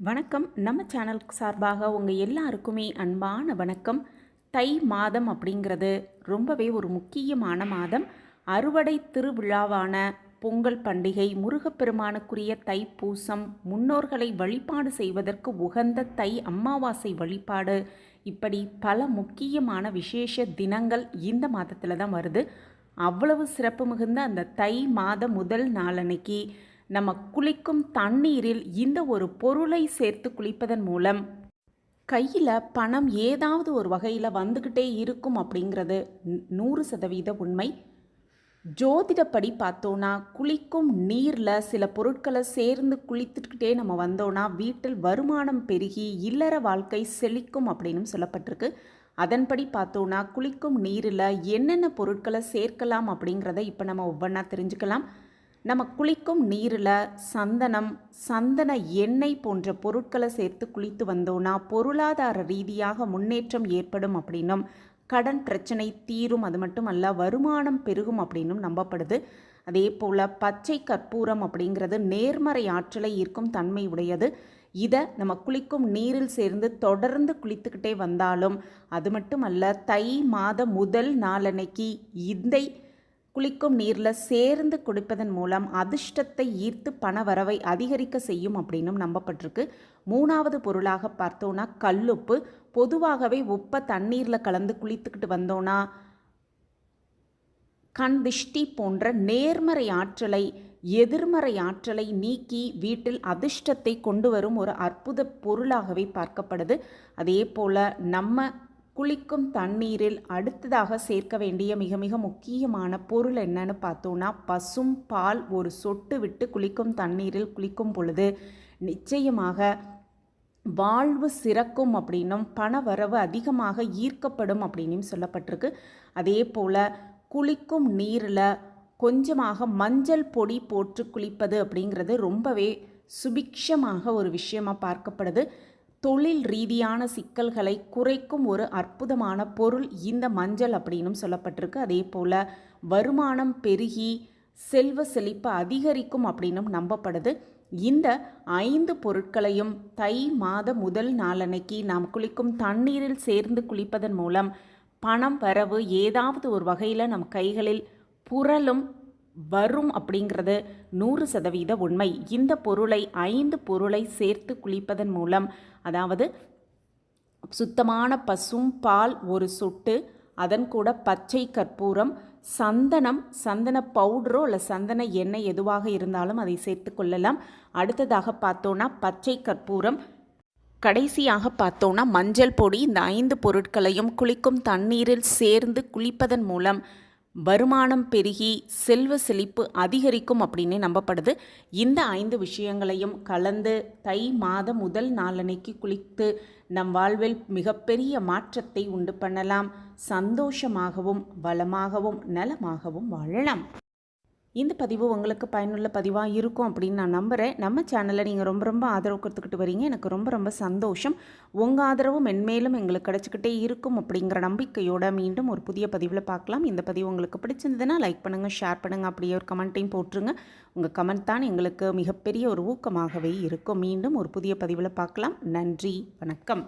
வணக்கம். நம்ம சேனலுக்கு சார்பாக உங்கள் எல்லாருக்குமே அன்பான வணக்கம். தை மாதம் அப்படிங்கிறது ரொம்பவே ஒரு முக்கியமான மாதம். அறுவடை திருவிழாவான பொங்கல் பண்டிகை, முருகப்பெருமானுக்குரிய தைப்பூசம், முன்னோர்களை வழிபாடு செய்வதற்கு உகந்த தை அமாவாசை வழிபாடு, இப்படி பல முக்கியமான விசேஷ தினங்கள் இந்த மாதத்தில் தான் வருது. அவ்வளவு சிறப்பு மிகுந்த அந்த தை மாத முதல் நாளன்னைக்கு நம்ம குளிக்கும் தண்ணீரில் இந்த ஒரு பொருளை சேர்த்து குளிப்பதன் மூலம் கையில் பணம் ஏதாவது ஒரு வகையில் வந்துக்கிட்டே இருக்கும் அப்படிங்கிறது 100% உண்மை. ஜோதிடப்படி பார்த்தோன்னா குளிக்கும் நீரில் சில பொருட்களை சேர்ந்து குளித்துக்கிட்டே நம்ம வந்தோன்னா வீட்டில் வருமானம் பெருகி இல்லற வாழ்க்கை செழிக்கும் அப்படின்னு சொல்லப்பட்டிருக்கு. அதன்படி பார்த்தோன்னா குளிக்கும் நீரில் என்னென்ன பொருட்களை சேர்க்கலாம் அப்படிங்கிறத இப்போ நம்ம ஒவ்வொன்றா தெரிஞ்சுக்கலாம். நம்ம குளிக்கும் நீரில் சந்தன எண்ணெய் போன்ற பொருட்களை சேர்த்து குளித்து வந்தோன்னா பொருளாதார ரீதியாக முன்னேற்றம் ஏற்படும் அப்படின்னும், கடன் பிரச்சனை தீரும், அது மட்டுமல்ல வருமானம் பெருகும் அப்படின்னும் நம்பப்படுது. அதே போல் பச்சை கற்பூரம் அப்படிங்கிறது நேர்மறை ஆற்றலை ஈர்க்கும் தன்மை உடையது. இதை நம்ம குளிக்கும் நீரில் சேர்ந்து தொடர்ந்து குளித்துக்கிட்டே வந்தாலும், அது மட்டுமல்ல தை மாத முதல் நாளன்னைக்கு இந்த குளிக்கும் நீரில் சேர்ந்து குடிப்பதன் மூலம் அதிர்ஷ்டத்தை ஈர்த்து பண வரவை அதிகரிக்க செய்யும் அப்படின்னும் நம்பப்பட்டிருக்கு. 3வது பொருளாக பார்த்தோன்னா கல்லுப்பு. பொதுவாகவே உப்பை தண்ணீரில் கலந்து குளித்துக்கிட்டு வந்தோன்னா கண் திஷ்டி போன்ற நேர்மறை ஆற்றலை, எதிர்மறை ஆற்றலை நீக்கி வீட்டில் அதிர்ஷ்டத்தை கொண்டு வரும் ஒரு அற்புத பொருளாகவே பார்க்கப்படுது. அதே போல் நம்ம குளிக்கும் தண்ணீரில் அடுத்ததாக சேர்க்க வேண்டிய மிக மிக முக்கியமான பொருள் என்னன்னு பார்த்தோன்னா பசும் பால் ஒரு சொட்டு விட்டு குளிக்கும் தண்ணீரில் குளிக்கும் பொழுது நிச்சயமாக வாழ்வு சிறக்கும் அப்படின்னும் பண வரவு அதிகமாக ஈர்க்கப்படும் அப்படின்னும் சொல்லப்பட்டிருக்கு. அதே போல் குளிக்கும் நீரில் கொஞ்சமாக மஞ்சள் பொடி போட்டு குளிப்பது அப்படிங்கிறது ரொம்பவே சுபிக்ஷமாக ஒரு விஷயமாக பார்க்கப்படுது. தொழில் ரீதியான சிக்கல்களை குறைக்கும் ஒரு அற்புதமான பொருள் இந்த மஞ்சள் அப்படின்னும் சொல்லப்பட்டிருக்கு. அதே போல் வருமானம் பெருகி செல்வ செழிப்பு அதிகரிக்கும் அப்படின்னும் நம்பப்படுது. இந்த 5 பொருட்களையும் தை மாத முதல் நாளன்னைக்கு நாம் குளிக்கும் தண்ணீரில் சேர்ந்து குளிப்பதன் மூலம் பணம் வரவு ஏதாவது ஒரு வகையில் நம் கைகளில் புரளும் வரும் அப்படிங்கிறது 100% உண்மை. இந்த பொருளை 5 பொருளை சேர்த்து குளிப்பதன் மூலம், அதாவது சுத்தமான பசும் பால் ஒரு சொட்டு, அதன் கூட பச்சை கற்பூரம், சந்தன பவுடரோ இல்லை சந்தன எண்ணெய் எதுவாக இருந்தாலும் அதை சேர்த்து கொள்ளலாம். அடுத்ததாக பார்த்தோன்னா பச்சை கற்பூரம், கடைசியாக பார்த்தோன்னா மஞ்சள் பொடி. இந்த 5 பொருட்களையும் குளிக்கும் தண்ணீரில் சேர்ந்து குளிப்பதன் மூலம் வருமானம் பெருகி செல்வ செழிப்பு அதிகரிக்கும் அப்படின்னு நம்பப்படுது. இந்த 5 விஷயங்களையும் கலந்து தை மாதம் முதல் நாளன்னைக்கு குளித்து நம் வாழ்வில் மிகப்பெரிய மாற்றத்தை உண்டு பண்ணலாம். சந்தோஷமாகவும் வளமாகவும் நலமாகவும் வாழலாம். இந்த பதிவு உங்களுக்கு பயனுள்ள பதிவாக இருக்கும் அப்படின்னு நான் நம்புகிறேன். நம்ம சேனலை நீங்கள் ரொம்ப ஆதரவு கொடுத்துக்கிட்டு வரீங்க. எனக்கு ரொம்ப சந்தோஷம். உங்கள் ஆதரவும் மென்மேலும் எங்களுக்கு கிடச்சிக்கிட்டே இருக்கும் அப்படிங்கிற நம்பிக்கையோடு மீண்டும் ஒரு புதிய பதிவில் பார்க்கலாம். இந்த பதிவு உங்களுக்கு பிடிச்சிருந்ததுன்னா லைக் பண்ணுங்கள், ஷேர் பண்ணுங்கள், அப்படியே ஒரு கமெண்ட்டையும் போட்டுருங்க. உங்கள் கமெண்ட் தான் எங்களுக்கு மிகப்பெரிய ஒரு ஊக்கமாகவே இருக்கும். மீண்டும் ஒரு புதிய பதிவில் பார்க்கலாம். நன்றி, வணக்கம்.